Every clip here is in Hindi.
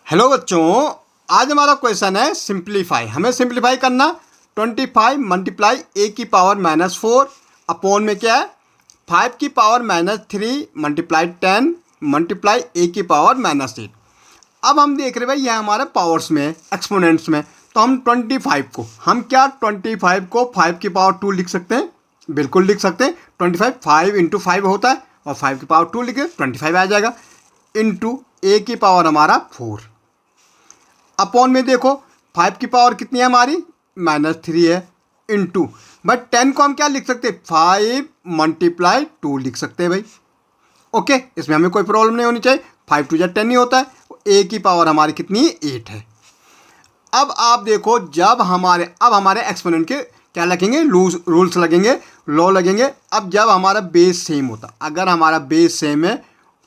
हेलो बच्चों, आज हमारा क्वेश्चन है सिंप्लीफाई। हमें सिंप्लीफाई करना 25 मल्टीप्लाई ए की पावर -4 अपॉन में क्या है 5 की पावर -3 मल्टीप्लाई 10 मल्टीप्लाई ए की पावर -8। अब हम देख रहे भाई यह हमारे पावर्स में एक्सपोनेंट्स में, तो हम 25 को हम क्या 25 को 5 की पावर 2 लिख सकते हैं, बिल्कुल लिख सकते हैं। 25 5 इंटू 5 होता है और 5 की पावर 2 लिखे 25 आ जाएगा, इंटू ए की पावर हमारा 4 अपॉन में देखो 5 की पावर कितनी है हमारी -3 है, इंटू बट 10 को हम क्या लिख सकते हैं 5 मल्टीप्लाई 2 लिख सकते हैं भाई। ओके, इसमें हमें कोई प्रॉब्लम नहीं होनी चाहिए। 5 2 10 ही होता है। ए की पावर हमारी कितनी है 8 है। अब आप देखो जब हमारे एक्सपोनेंट के क्या लगेंगे रूल्स लगेंगे, लॉ लगेंगे। अब जब हमारा बेस सेम होता, अगर हमारा बेस सेम है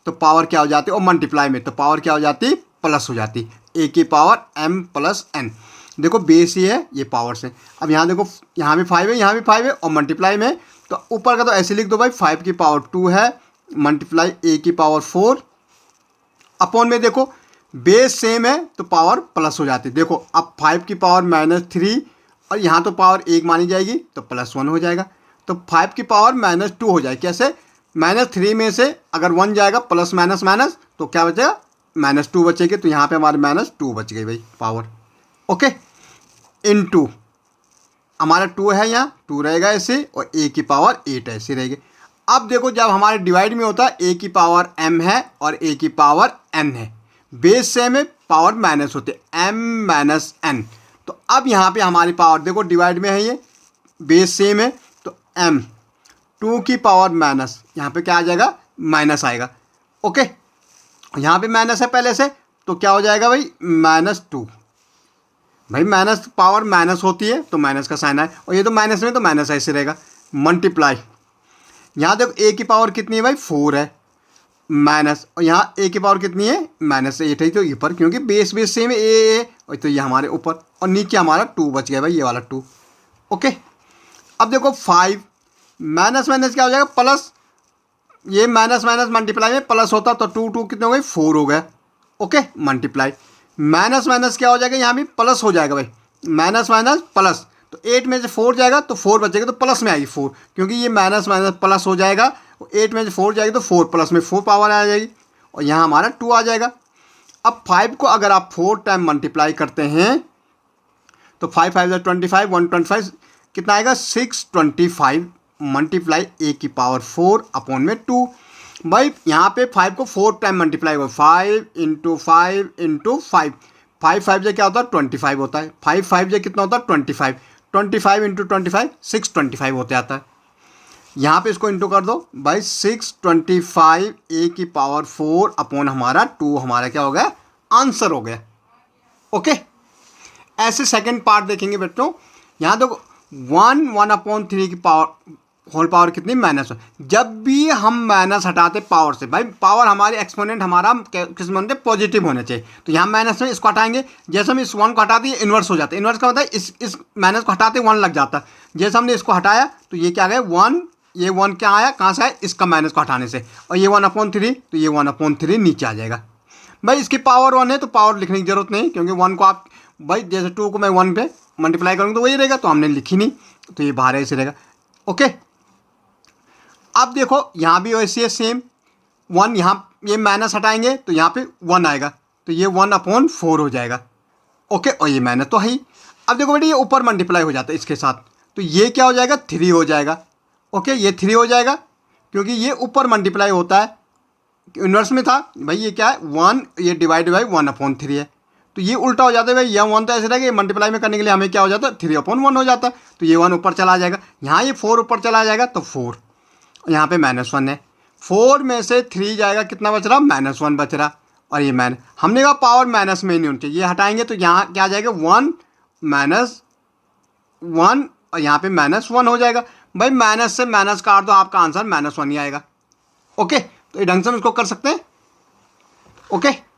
तो पावर क्या हो जाती है, और मल्टीप्लाई में तो पावर क्या हो जाती प्लस हो जाती, ए की पावर m प्लस n। देखो बेस ही है, ये पावर से। अब यहाँ देखो यहाँ भी 5 है, यहाँ भी 5 है, और मल्टीप्लाई में तो ऊपर का तो ऐसे लिख दो भाई 5 की पावर 2 है मल्टीप्लाई ए की पावर 4 अपॉन में देखो बेस सेम है तो पावर प्लस हो जाती है। देखो अब 5 की पावर -3 और यहाँ तो पावर 1 मानी जाएगी तो +1 हो जाएगा, तो 5 की पावर -2 हो जाएगी। कैसे -3 में से अगर 1 जाएगा प्लस माइनस माइनस तो क्या बचेगा -2 बचेगी, तो यहाँ पे हमारे -2 बच गई भाई पावर। ओके, इनटू हमारा 2 है, यहाँ 2 रहेगा ऐसे, और ए की पावर 8 ऐसे रहेगी। अब देखो जब हमारे डिवाइड में होता है ए की पावर m है और ए की पावर n है, बेस सेम है पावर माइनस होते m माइनस n। तो अब यहाँ पे हमारी पावर देखो डिवाइड में है, ये बेस सेम है तो m 2 की पावर माइनस, यहाँ पे क्या आ जाएगा माइनस आएगा। ओके, यहाँ पे माइनस है पहले से, तो क्या हो जाएगा भाई -2। भाई माइनस पावर माइनस होती है तो माइनस का साइन है, और ये तो माइनस में तो माइनस ऐसे रहेगा। मल्टीप्लाई यहाँ देखो ए की पावर कितनी है भाई 4 है माइनस, और यहाँ ए की पावर कितनी है -8 है, तो ऊपर क्योंकि बेस सेम है ए, और तो ये हमारे ऊपर, और नीचे हमारा 2 बच गया भाई, ये वाला 2। ओके, अब देखो 5 माइनस माइनस क्या हो जाएगा प्लस, ये माइनस माइनस मल्टीप्लाई में प्लस होता तो 2 2 कितने हो गए 4 हो गया। ओके, मल्टीप्लाई माइनस माइनस क्या हो जाएगा, यहाँ भी प्लस हो जाएगा भाई, माइनस माइनस प्लस, तो 8 में से 4 जाएगा तो 4 बचेगा, तो प्लस में आएगी 4, क्योंकि ये माइनस माइनस प्लस हो जाएगा। 8 में से 4 जाएगी तो 4 प्लस में 4 पावर आ जाएगी, और यहाँ हमारा 2 आ जाएगा। अब 5 को अगर आप 4 टाइम मल्टीप्लाई करते हैं तो 5 5 25 125 कितना आएगा 625 मल्टीप्लाई ए की पावर 4 अपॉन में 2। भाई यहाँ पे 5 को 4 टाइम मल्टीप्लाई होगा, 5 इंटू 5 इंटू 5, 5 5 से क्या होता है 25 होता है, 5 5 से कितना होता है 25, 25 इंटू 25 625 होते आता है। यहाँ पे इसको इंटू कर दो भाई 625 ए की पावर 4 अपॉन हमारा 2, हमारा क्या हो गया आंसर हो गया। ओके, ऐसे सेकंड पार्ट देखेंगे बच्चों। यहाँ देखो 1/3 की पावर होल पावर कितनी -1। जब भी हम माइनस हटाते पावर से, भाई पावर हमारे एक्सपोनेंट हमारा किस में पॉजिटिव होने चाहिए, तो यहाँ माइनस में इसको हटाएंगे। जैसे हम इस 1 को हटाते हैं इन्वर्स हो जाता है। इन्वर्स का होता है इस माइनस को हटाते 1 लग जाता है। जैसे हमने इसको हटाया तो ये क्या गया 1, ये 1 क्या आया कहाँ से आया इसका माइनस को हटाने से, और ये 1/3 तो ये 1/3 नीचे आ जाएगा। भाई इसकी पावर 1 है तो पावर लिखने की जरूरत नहीं, क्योंकि 1 को आप भाई जैसे 2 को मैं 1 पे मल्टीप्लाई करूँगा तो वही रहेगा, तो हमने लिखी नहीं, तो ये बाहर ऐसे रहेगा। ओके, अब देखो यहाँ भी वैसे है सेम 1, यहाँ ये माइनस हटाएंगे तो यहाँ पे 1 आएगा, तो ये 1/4 हो जाएगा। ओके, और ये माइनस तो है ही। अब देखो बेटे ये ऊपर मल्टीप्लाई हो जाता है इसके साथ, तो ये क्या हो जाएगा 3 हो जाएगा। ओके, ये 3 हो जाएगा क्योंकि ये ऊपर मल्टीप्लाई होता है, इन्वर्स में था भाई, ये क्या है 1, ये डिवाइड बाई 1/3 है, तो ये उल्टा हो जाता है भाई। यह 1 तो ऐसे रहेगा, मल्टीप्लाई में करने के लिए हमें क्या हो जाता है 3/1 हो जाता है, तो ये 1 ऊपर चला जाएगा। यहाँ ये 4 ऊपर चला जाएगा तो 4, यहाँ पे -1 है। 4 में से 3 जाएगा, कितना बच रहा -1 बच रहा, और ये हमने कहा पावर माइनस में नहीं होनी चाहिए, ये हटाएंगे तो यहाँ क्या आ जाएगा 1 -1, और यहाँ पे -1 हो जाएगा। भाई माइनस से माइनस काट दो, आपका आंसर -1 ही आएगा। ओके, तो ये ढंग से हम इसको कर सकते हैं। ओके।